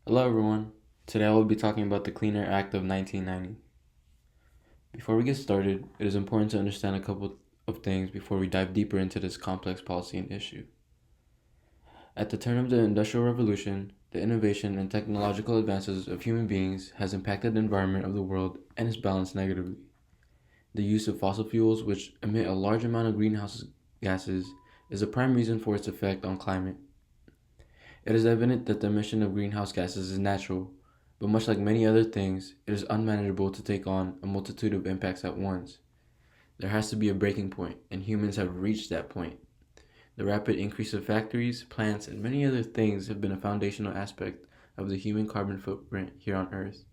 Hello everyone. Today I will be talking about the Clean Air Act of 1990. Before we get started, it is important to understand a couple of things before we dive deeper into this complex policy and issue. At the turn of the Industrial Revolution, the innovation and technological advances of human beings has impacted the environment of the world and its balance negatively. The use of fossil fuels, which emit a large amount of greenhouse gases, is a prime reason for its effect on climate. It is evident that the emission of greenhouse gases is natural, but much like many other things, it is unmanageable to take on a multitude of impacts at once. There has to be a breaking point, and humans have reached that point. The rapid increase of factories, plants, and many other things have been a foundational aspect of the human carbon footprint here on Earth.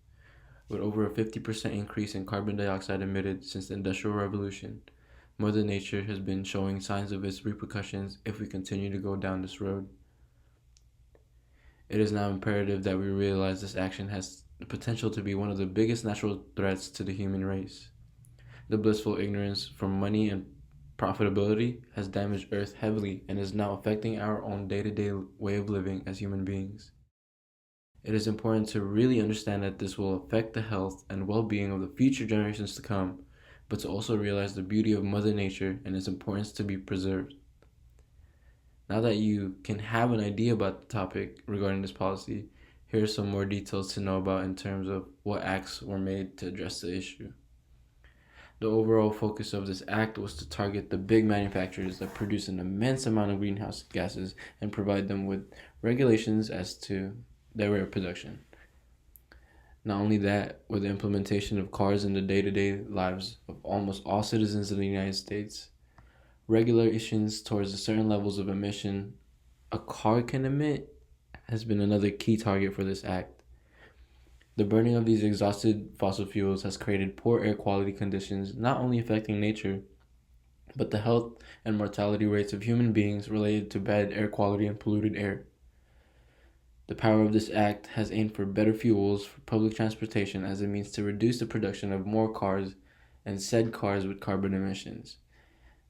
With over a 50% increase in carbon dioxide emitted since the Industrial Revolution, Mother Nature has been showing signs of its repercussions if we continue to go down this road. It is now imperative that we realize this action has the potential to be one of the biggest natural threats to the human race. The blissful ignorance from money and profitability has damaged Earth heavily and is now affecting our own day to day way of living as human beings. It is important to really understand that this will affect the health and well being of the future generations to come, but to also realize the beauty of Mother Nature and its importance to be preserved. Now that you can have an idea about the topic regarding this policy, here are some more details to know about in terms of what acts were made to address the issue. The overall focus of this act was to target the big manufacturers that produce an immense amount of greenhouse gases and provide them with regulations as to their production. Not only that, with the implementation of cars in the day-to-day lives of almost all citizens of the United States, regulations towards the certain levels of emission a car can emit has been another key target for this act. The burning of these exhausted fossil fuels has created poor air quality conditions, not only affecting nature, but the health and mortality rates of human beings related to bad air quality and polluted air. The power of this act has aimed for better fuels for public transportation as a means to reduce the production of more cars and said cars with carbon emissions.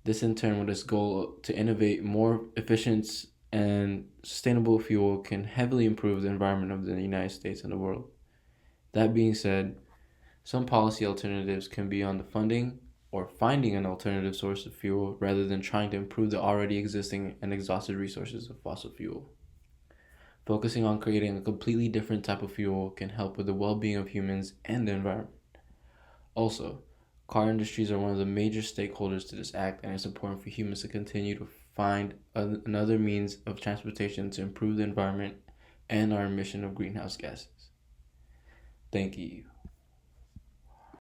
This in turn with its goal to innovate more efficient and sustainable fuel can heavily improve the environment of the United States and the world. That being said, some policy alternatives can be on the funding or finding an alternative source of fuel rather than trying to improve the already existing and exhausted resources of fossil fuel. Focusing on creating a completely different type of fuel can help with the well-being of humans and the environment. Also, car industries are one of the major stakeholders to this act, and it's important for humans to continue to find another means of transportation to improve the environment and our emission of greenhouse gases. Thank you.